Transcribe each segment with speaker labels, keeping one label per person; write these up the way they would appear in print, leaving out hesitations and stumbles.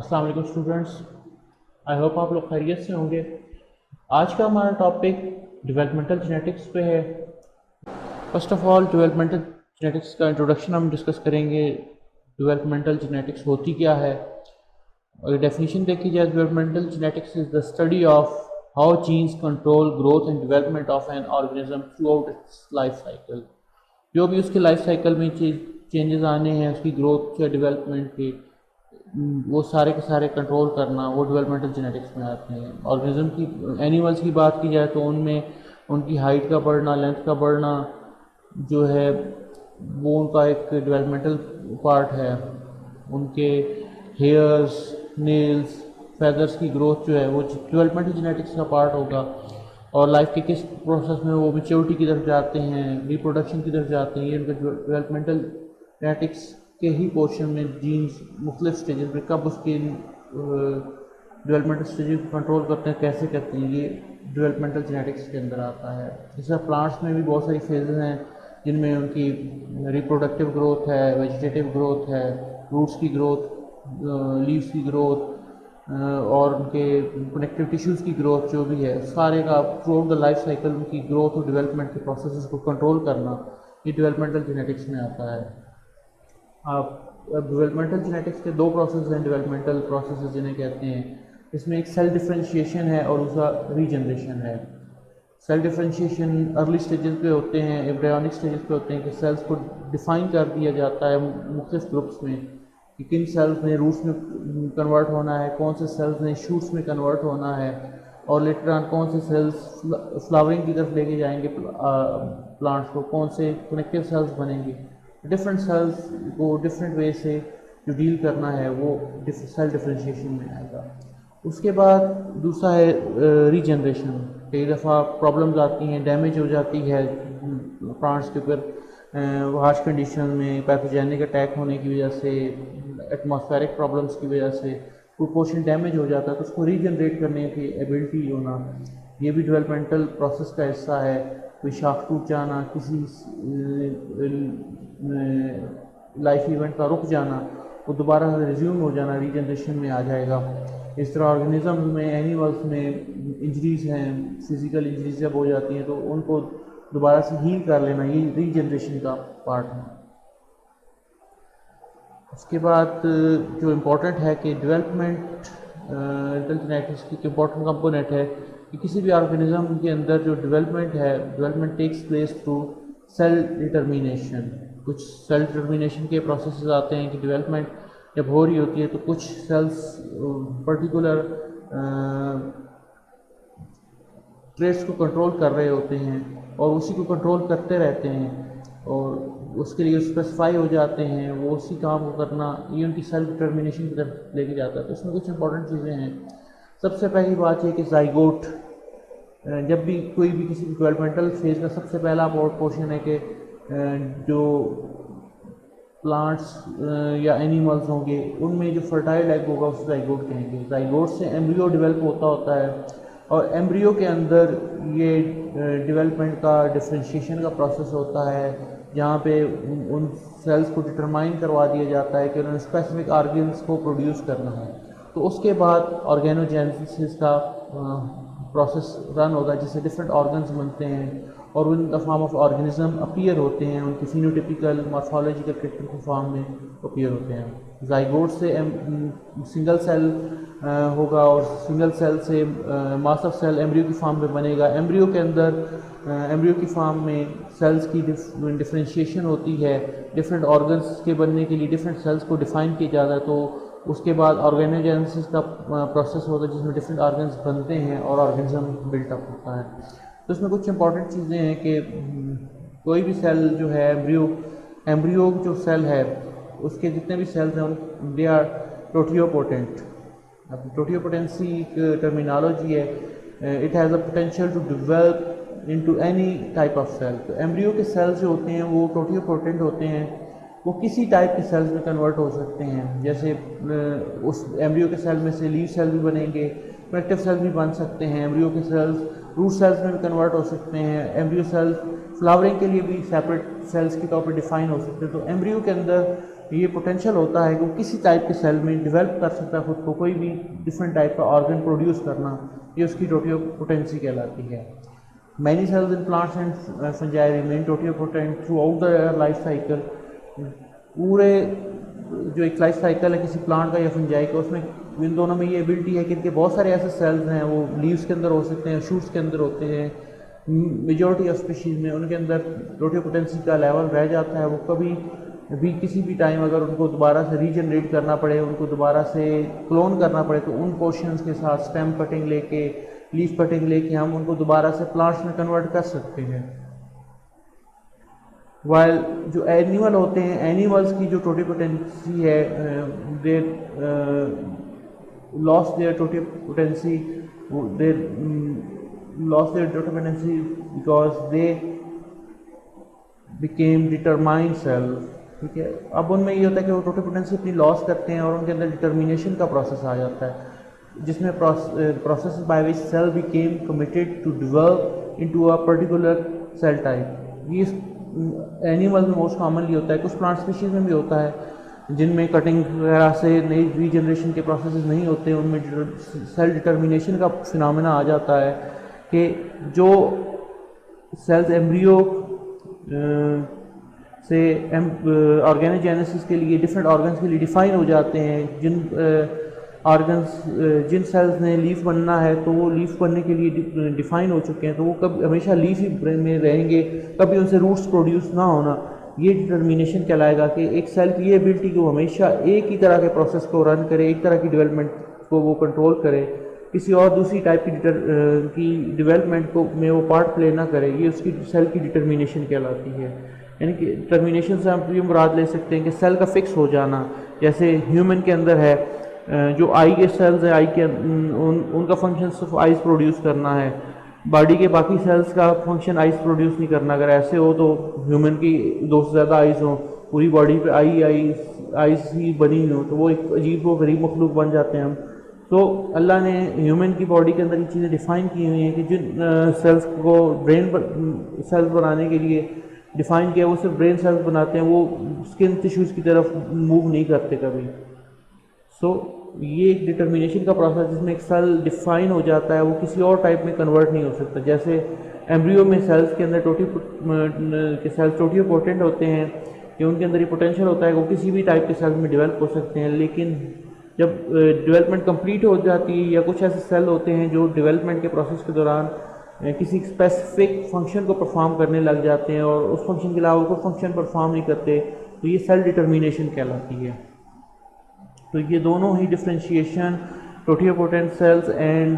Speaker 1: अस्सलाम वालेकुम students. I hope आप लोग खैरियत से होंगे। आज का हमारा टॉपिक डेवलपमेंटल जेनेटिक्स पे है। First of all developmental genetics का इंट्रोडक्शन हम डिस्कस करेंगे। डेवलपमेंटल जेनेटिक्स होती क्या है। अगर डेफिनेशन देखी जाए, developmental genetics is the study of how jeans control growth and development of an organism through out it's life cycle. जो भी उसके लाइफ साइकिल में चेंजेस आने हैं, उसकी ग्रोथ या डेवलपमेंट के, वो सारे के सारे कंट्रोल करना, वो डेवलपमेंटल जेनेटिक्स में आते हैं। ऑर्गेनिज्म की, एनिमल्स की बात की जाए तो उनमें उनकी हाइट का बढ़ना, लेंथ का बढ़ना जो है वो उनका एक डेवलपमेंटल पार्ट है। उनके हेयर्स, नेल्स, फेदर्स की ग्रोथ जो है वो डेवलपमेंटल जेनेटिक्स का पार्ट होगा। और लाइफ के किस प्रोसेस में वो मेच्योरिटी की तरफ जाते हैं, रिप्रोडक्शन की तरफ जाते हैं, ये उनका डेवलपमेंटल जेनेटिक्स के ही पोर्शन में जीन्स मुख्तलिफ स्टेजेस में कब उसके डेवलपमेंटल स्टेजेस को कंट्रोल करते हैं, कैसे करते हैं, ये डेवलपमेंटल जेनेटिक्स के अंदर आता है। जैसे प्लांट्स में भी बहुत सारी फेजेस हैं जिनमें उनकी रिप्रोडक्टिव ग्रोथ है, वेजिटेटिव ग्रोथ है, रूट्स की ग्रोथ, लीव्स की ग्रोथ और उनके कनेक्टिव टिश्यूज़ की ग्रोथ जो भी है, सारे का through out the life cycle उनकी ग्रोथ और डेवलपमेंट के प्रोसेस को कंट्रोल करना, ये डेवलपमेंटल जेनेटिक्स में आता है। आप डेवलपमेंटल जेनेटिक्स के दो प्रोसेस हैं, डेवलपमेंटल प्रोसेस जिन्हें कहते हैं। इसमें एक सेल डिफरेंशिएशन है और दूसरा रीजनरेशन है। सेल डिफरेंशिएशन अर्ली स्टेजेस पे होते हैं, एम्ब्रियोनिक स्टेजेस पे होते हैं कि सेल्स को डिफाइन कर दिया जाता है मुख्तलिफ ग्रुप्स में कि किन सेल्स ने रूट्स में कन्वर्ट होना है, कौन से सेल्स ने शूट्स में कन्वर्ट होना है, और लेटर ऑन कौन से सेल्स फ्लावरिंग की तरफ लेके जाएंगे प्लांट्स को, कौन से कनेक्टिव सेल्स बनेंगे। डिफरेंट सेल्स को डिफरेंट वे से जो डील करना है वो सेल डिफरेंशिएशन में आएगा। उसके बाद दूसरा है रीजनरेशन। कई दफ़ा प्रॉब्लम्स आती हैं, डैमेज हो जाती है प्लांट्स के ऊपर हार्श कंडीशन में, पैथोजेनिक अटैक होने की वजह से, एटमॉस्फेरिक प्रॉब्लम्स की वजह से कोई पोर्शन डैमेज हो जाता है, तो उसको रीजनरेट करने की एबिलिटी होना, ये भी डेवलपमेंटल प्रोसेस का हिस्सा है। कोई शाख टूट जाना, किसी लाइफ इवेंट का रुक जाना, वो दोबारा रिज्यूम हो जाना, रीजनरेशन में आ जाएगा। इस तरह ऑर्गेनिज्म में, एनिमल्स में इंजरीज हैं, फिजिकल इंजरीज जब हो जाती हैं तो उनको दोबारा से हील कर लेना, ये रीजनरेशन का पार्ट है। उसके बाद जो इम्पोर्टेंट है कि डेवलपमेंटल जेनेटिक्स की इम्पोर्टेंट कंपोनेंट है कि किसी भी ऑर्गेनिज्म के अंदर जो डेवलपमेंट है, development takes place through cell determination. कुछ सेल डिटर्मिनेशन के प्रोसेसेस आते हैं कि डेवलपमेंट जब हो रही होती है तो कुछ सेल्स पर्टिकुलर ट्रेट्स को कंट्रोल कर रहे होते हैं और उसी को कंट्रोल करते रहते हैं और उसके लिए स्पेसिफाई हो जाते हैं, वो उसी काम को करना, ये उनकी सेल्फ डिटर्मिनेशन की तरफ लेके जाता है। तो इसमें कुछ इंपॉर्टेंट चीज़ें हैं। सबसे पहली बात है कि जाइगोट, जब भी कोई भी किसी डेवलपमेंटल फेज का सबसे पहला पोर्शन है कि जो प्लांट्स या एनिमल्स होंगे उनमें जो फर्टाइल एग होगा उसे जाइगोट कहेंगे। जाइगोट से एम्ब्रियो डेवलप होता है और एम्ब्रियो के अंदर ये डेवलपमेंट का डिफरेंशिएशन का प्रोसेस होता है, जहाँ पे उन सेल्स को डिटरमाइन करवा दिया जाता है कि उन्होंने स्पेसिफिक ऑर्गन्स को प्रोड्यूस करना है। तो उसके बाद ऑर्गेनोजेनेसिस का प्रोसेस रन होगा जिससे डिफरेंट ऑर्गन्स बनते हैं और उन the form of organism appear होते हैं, उनकी फिनोटिपिकल मॉर्फोलॉजिकल कैरेक्टर के फॉर्म में अपीयर होते हैं। जाइगोट से सिंगल सेल होगा और सिंगल सेल से मास ऑफ सेल एम्ब्रियो की फॉर्म में बनेगा। एम्ब्रियो के अंदर एम्ब्रियो की फॉर्म में सेल्स की डिफरेंशिएशन होती है, डिफरेंट ऑर्गन्स के बनने के लिए डिफरेंट सेल्स को डिफाइन किया जाता है। तो उसके बाद ऑर्गेनोजेनेसिस का प्रोसेस होता है जिसमें डिफरेंट ऑर्गन्स बनते हैं और ऑर्गेनिज्म बिल्टअप होता है। तो इसमें कुछ इंपॉर्टेंट चीज़ें हैं कि कोई भी सेल जो है एम्ब्रियो जो सेल है उसके जितने भी सेल्स हैं दे आर टोटियोपोटेंट। अब टोटियोपोटेंसी एक टर्मिनोलॉजी है, it has a potential to develop into any type of cell. तो एम्ब्रियो के सेल्स जो होते हैं वो टोटियोपोटेंट होते हैं, वो किसी टाइप के सेल्स में कन्वर्ट हो सकते हैं। जैसे उस एम्ब्रियो के सेल में से लीव सेल भी बनेंगे, कनेक्टिव सेल्स भी बन सकते हैं, एम्ब्रियो के सेल्स रूट सेल्स में भी कन्वर्ट हो सकते हैं, एम्ब्रियो सेल्स फ्लावरिंग के लिए भी सेपरेट सेल्स के तौर पर डिफाइन हो सकते हैं। तो एम्ब्रियो के अंदर ये पोटेंशियल होता है कि वो किसी टाइप के सेल में डेवलप कर सकता है खुद को, कोई भी डिफरेंट टाइप का ऑर्गन प्रोड्यूस करना, ये उसकी टोटियोपोटेंसी कहलाती है। Many cells in plants and fungi remain totipotent throughout the life cycle. पूरे जो एक लाइफ साइकिल है किसी प्लांट का या फंजाई का, उसमें इन दोनों में ये एबिलिटी है कि इनके बहुत सारे ऐसे सेल्स हैं, वो लीव्स के अंदर हो सकते हैं, शूट्स के अंदर होते हैं, मेजॉरिटी ऑफ स्पीशीज़ में उनके अंदर टोटियोपोटेंसी का लेवल रह जाता है। वो कभी भी किसी भी टाइम अगर उनको दोबारा से रीजनरेट करना पड़े, उनको दोबारा से क्लोन करना पड़े, तो उन पोर्शंस के साथ स्टेम कटिंग लेके, लीफ कटिंग लेके हम उनको दोबारा से प्लांट्स में कन्वर्ट कर सकते हैं। वाइल जो एनिमल होते हैं, एनिमल्स की जो टोटियोपोटेंसी है, they lost their totipotency, they lost their totipotency because they became determined self. ठीक है, अब उनमें ये होता है कि वो टोटियोपोटेंसी अपनी लॉस करते हैं और उनके अंदर डिटर्मिनेशन का प्रोसेस आ जाता है, जिसमें process by which cell became committed to develop into a particular cell type. ये एनिमल में मोस्ट कॉमनली होता है, कुछ प्लांट स्पीशीज़ में भी होता है जिनमें कटिंग वगैरह से नई रीजनरेशन के प्रोसेस नहीं होते, उनमें सेल डिटर्मिनेशन का फिनोमेना आ जाता है कि जो सेल्स एम्ब्रियो से ऑर्गेनोजेनेसिस के लिए डिफरेंट ऑर्गन्स के लिए डिफाइन हो जाते हैं। जिन सेल्स ने लीफ बनना है तो वो लीफ बनने के लिए डिफाइन हो चुके हैं, तो वो कभी हमेशा लीफ ही में रहेंगे, कभी उनसे रूट्स प्रोड्यूस ना होना। ये डिटर्मिनेशन कहलाएगा कि एक सेल की ये एबिलिटी को हमेशा एक ही तरह के प्रोसेस को रन करे, एक तरह की डेवलपमेंट को वो कंट्रोल करे, किसी और दूसरी टाइप की डेवलपमेंट को में वो पार्ट प्ले ना करे, ये उसकी सेल की डिटर्मिनेशन कहलाती है। यानी कि डिटर्मिनेशन से हम ये मुराद ले सकते हैं कि सेल का फिक्स हो जाना। जैसे ह्यूमन के अंदर है, जो आई के सेल्स हैं, आई के उनका फंक्शन सिर्फ आइज़ प्रोड्यूस करना है, बॉडी के बाकी सेल्स का फंक्शन आइज़ प्रोड्यूस नहीं करना। अगर ऐसे हो तो ह्यूमन की 2 से ज़्यादा आइज़ हो, पूरी बॉडी पे आइज़ ही बनी हो, तो वो एक अजीब व गरीब मखलूक बन जाते हैं हम। तो अल्लाह ने ह्यूमन की बॉडी के अंदर ये चीज़ें डिफ़ाइन की हुई हैं कि जिन सेल्स को ब्रेन सेल्स बनाने के लिए डिफ़ाइन किया, वो सिर्फ ब्रेन सेल्स बनाते हैं, वो स्किन टिश्यूज़ की तरफ मूव नहीं करते कभी। सो ये एक डिटर्मिनेशन का प्रोसेस जिसमें एक सेल डिफाइन हो जाता है, वो किसी और टाइप में कन्वर्ट नहीं हो सकता। जैसे एम्ब्रियो में सेल्स के अंदर टोटियोपोटेंट होते हैं कि उनके अंदर ये पोटेंशियल होता है कि वो किसी भी टाइप के सेल में डेवलप हो सकते हैं, लेकिन जब डेवलपमेंट कंप्लीट हो जाती है या कुछ ऐसे सेल होते हैं जो डेवलपमेंट के प्रोसेस के दौरान किसी स्पेसिफिक फंक्शन को परफॉर्म करने लग जाते हैं और उस फंक्शन के अलावा कोई फंक्शन परफॉर्म नहीं करते, तो ये सेल डिटर्मिनेशन कहलाती है। तो ये दोनों ही डिफ्रेंशिएशन टोटियोपोटेंट सेल्स एंड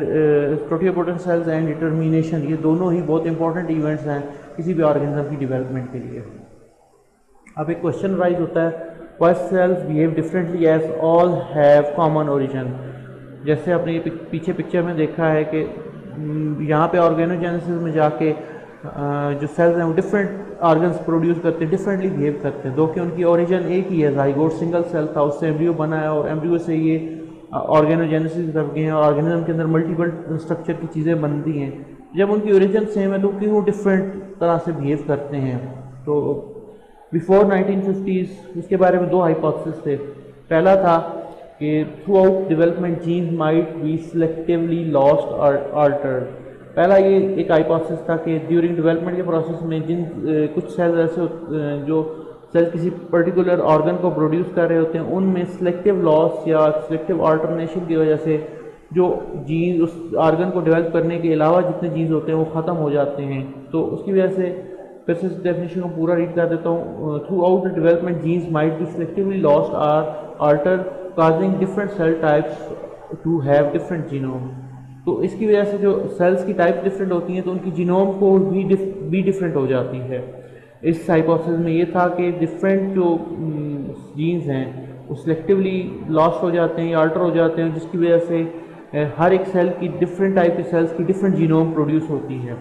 Speaker 1: डिटर्मिनेशन, ये दोनों ही बहुत इंपॉर्टेंट इवेंट्स हैं किसी भी ऑर्गेनिज्म की डेवलपमेंट के लिए। अब एक क्वेश्चन राइज होता है, why cells behave differently as all have common origin. जैसे आपने ये पीछे पिक्चर में देखा है कि यहाँ पे ऑर्गेनोजेनेसिस में जाके जो सेल्स हैं वो डिफरेंट ऑर्गन्स प्रोड्यूस करते हैं, डिफरेंटली बिहेव करते हैं, दो कि उनकी ओरिजिन एक ही है, ज़ाइगोट सिंगल सेल था, उससे एम्ब्रियो बना है और एम्ब्रियो से ये ऑर्गेनोजेनेसिस कर गए हैं और ऑर्गेनिज्म के अंदर मल्टीपल स्ट्रक्चर की चीज़ें बनती हैं। जब उनकी ओरिजिन सेम है तो क्यों डिफरेंट तरह से बिहेव करते हैं। तो बिफोर 1950s इसके बारे में 2 हाइपोथेसिस थे। पहला था कि throughout development genes might be selectively lost और अल्टर्ड। पहला ये एक हाइपोथेसिस था कि ड्यूरिंग डेवलपमेंट के प्रोसेस में कुछ सेल्स ऐसे जो सेल किसी पर्टिकुलर ऑर्गन को प्रोड्यूस कर रहे होते हैं, उनमें सिलेक्टिव लॉस या सिलेक्टिव अल्टरनेशन की वजह से जो जीन उस ऑर्गन को डेवलप करने के अलावा जितने जीन्स होते हैं वो ख़त्म हो जाते हैं। तो उसकी वजह से फिर से इस डेफिनेशन को पूरा रीड कर देता हूँ। Throughout the development genes might be selectively lost or alter causing different cell types to have different genome. तो इसकी वजह से जो सेल्स की टाइप डिफरेंट होती हैं तो उनकी जीनोम को भी डिफरेंट हो जाती है। इस हाइपोथेसिस में ये था कि डिफरेंट जो जीन्स हैं वो सिलेक्टिवली लॉस्ट हो जाते हैं या अल्टर हो जाते हैं, जिसकी वजह से हर एक सेल की डिफरेंट टाइप के सेल्स की डिफरेंट जीनोम प्रोड्यूस होती है।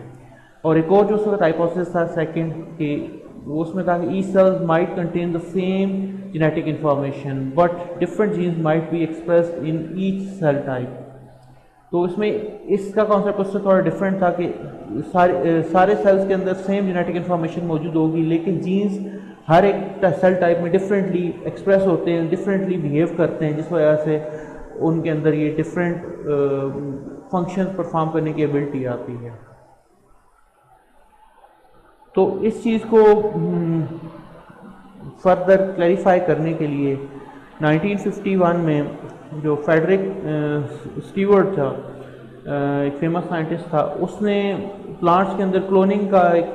Speaker 1: और एक और जो उसका हाइपोथेसिस था सेकंड कि वो उसमें था कि each cells might contain the same genetic information but different genes might be expressed in each cell type. तो इसमें इसका कॉन्सेप्ट उससे थोड़ा डिफरेंट था कि सारे सेल्स के अंदर सेम जेनेटिक इन्फॉर्मेशन मौजूद होगी, लेकिन जीन्स हर एक सेल टाइप में डिफरेंटली एक्सप्रेस होते हैं, डिफरेंटली बिहेव करते हैं, जिस वजह से उनके अंदर ये डिफरेंट फंक्शन परफॉर्म करने की एबिलिटी आती है। तो इस चीज़ को फर्दर क्लैरिफाई करने के लिए 1951 में जो फेडरिक स्टीवर्ट था, एक फेमस साइंटिस्ट था, उसने प्लांट्स के अंदर क्लोनिंग का एक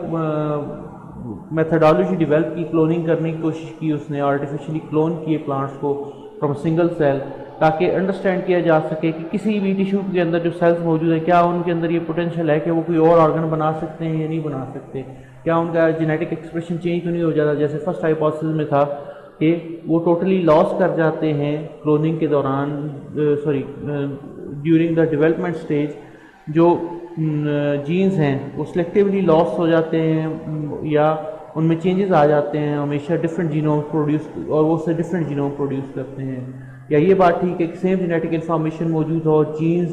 Speaker 1: मेथडोलॉजी डेवलप की, क्लोनिंग करने की कोशिश की। उसने आर्टिफिशियली क्लोन किए प्लांट्स को फ्रॉम सिंगल सेल, ताकि अंडरस्टैंड किया जा सके कि किसी भी टिश्यू के अंदर जो सेल्स मौजूद है, क्या उनके अंदर ये पोटेंशियल है कि वो कोई और ऑर्गन बना सकते हैं या नहीं बना सकते, क्या उनका जेनेटिक एक्सप्रेशन चेंज तो नहीं हो जाता, जैसे फर्स्ट हाइपोथेसिस में था कि वो टोटली लॉस कर जाते हैं क्लोनिंग के दौरान, ड्यूरिंग द डेवलपमेंट स्टेज जो जीन्स हैं वो सिलेक्टिवली लॉस हो जाते हैं या उनमें चेंजेस आ जाते हैं, हमेशा डिफरेंट जीनोम प्रोड्यूस, और वो उससे डिफरेंट जीनोम प्रोड्यूस करते हैं। या ये बात ठीक है कि सेम जेनेटिक इन्फॉर्मेशन मौजूद हो, जीन्स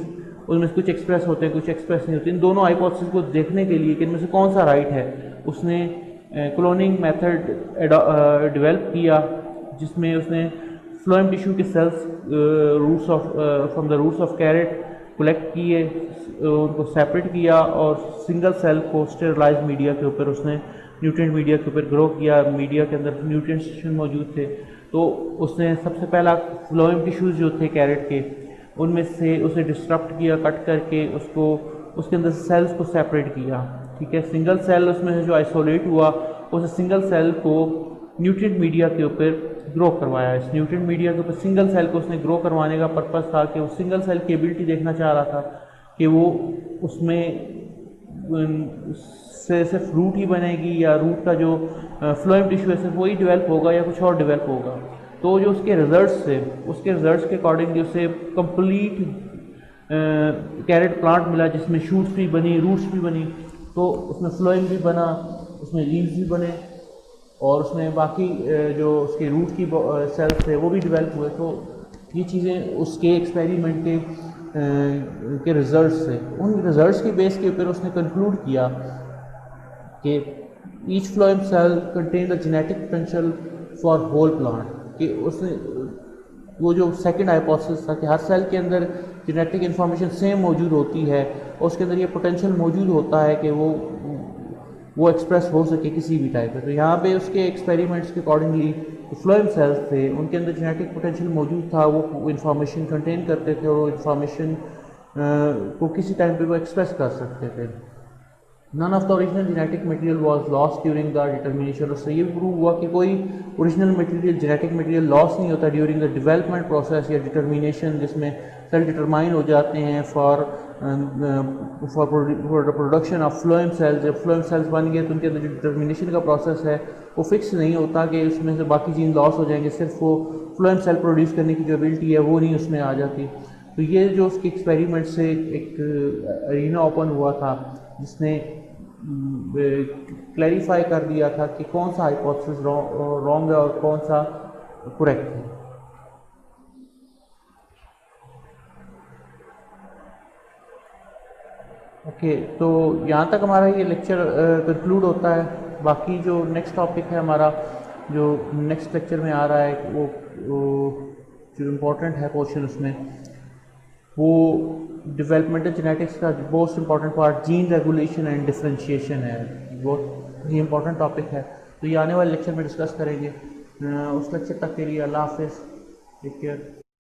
Speaker 1: उनमें कुछ एक्सप्रेस होते हैं, कुछ एक्सप्रेस नहीं होते। इन दोनों हाइपोथेसिस को देखने के लिए कि इनमें से कौन सा राइट है, उसने क्लोनिंग मेथड डेवलप किया, जिसमें उसने फ्लोएम टिश्यू के cells roots of from the roots of carrot collect किए, उनको सेपरेट किया और सिंगल सेल को स्टेरलाइज मीडिया के ऊपर उसने न्यूट्रिएंट मीडिया के ऊपर ग्रो किया। मीडिया के अंदर न्यूट्रिएंट्स मौजूद थे, तो उसने सबसे पहला फ्लोएम टिश्यूज जो थे कैरेट के, उनमें से उसे डिस्टरप्ट किया, कट करके उसको उसके अंदर सेल्स को सेपरेट किया। ठीक है, सिंगल सेल उसमें से जो आइसोलेट हुआ, उस सिंगल सेल को न्यूट्रिएंट मीडिया के ऊपर ग्रो करवाया। इस न्यूट्रिएंट मीडिया के ऊपर सिंगल सेल को उसने ग्रो करवाने का पर्पस था कि वो सिंगल सेल की एबिलिटी देखना चाह रहा था कि वो उसमें से सिर्फ रूट ही बनेगी या रूट का जो फ्लोएम टिश्यू है सिर्फ वही डेवलप होगा या कुछ और डेवलप होगा। तो जो उसके रिजल्ट्स थे, उसके रिजल्ट्स के अकॉर्डिंगली उसे कंप्लीट कैरेट प्लांट मिला, जिसमें शूट्स भी बनी, रूट्स भी बनी, तो उसमें फ्लोएम भी बना, उसमें लीव्स भी बने, और उसमें बाकी जो उसके रूट की सेल्स थे वो भी डेवलप हुए। तो ये चीज़ें उसके एक्सपेरिमेंट के रिजल्ट्स थे। उन रिजल्ट्स के बेस के ऊपर उसने कंक्लूड किया कि each phloem cell contain the genetic potential for whole plant, कि उसने वो जो सेकंड हाइपोथेसिस था कि हर सेल के अंदर जेनेटिक इन्फॉर्मेशन सेम मौजूद होती है और उसके अंदर ये पोटेंशियल मौजूद होता है कि वो एक्सप्रेस हो सके किसी भी टाइप में। तो यहाँ पे उसके एक्सपेरिमेंट्स के अकॉर्डिंगली फ्लोएम सेल्स थे, उनके अंदर जेनेटिक पोटेंशियल मौजूद था, वो इन्फॉर्मेशन कंटेन करते थे और इन्फॉर्मेशन को किसी टाइम पे वो एक्सप्रेस कर सकते थे। None of the original genetic material was lost during the determination. उससे ये प्रूव हुआ कि कोई original material, genetic material loss नहीं होता ड्यूरिंग द डेवलपमेंट प्रोसेस या डिटर्मिनेशन, जिसमें सेल डिटरमाइन हो जाते हैं for production of phloem cells. जब फ्लोएम सेल्स बन गए तो उनके अंदर जो डिटर्मिनेशन का प्रोसेस है वो फिक्स नहीं होता कि उसमें से बाकी जीन लॉस हो जाएंगे, सिर्फ वो फ्लोएम सेल प्रोड्यूस करने की जो एबिलिटी है वो नहीं उसमें आ जाती। तो ये जो उसके एक्सपेरिमेंट से एक अरीना ओपन हुआ था, जिसने क्लैरिफाई कर दिया था कि कौन सा हाइपोथेसिस रॉन्ग है और कौन सा करेक्ट है। ओके, तो यहाँ तक हमारा ये लेक्चर कंक्लूड होता है। बाकी जो नेक्स्ट टॉपिक है हमारा, जो नेक्स्ट लेक्चर में आ रहा है, वो जो इम्पोर्टेंट है पोर्शन उसमें, वो डेवलपमेंटल जेनेटिक्स का most important part gene regulation and differentiation है। बहुत ही इंपॉर्टेंट टॉपिक है, तो ये आने वाले लेक्चर में डिस्कस करेंगे। उस लेक्चर तक के लिए अल्लाह हाफिज़, टेक केयर।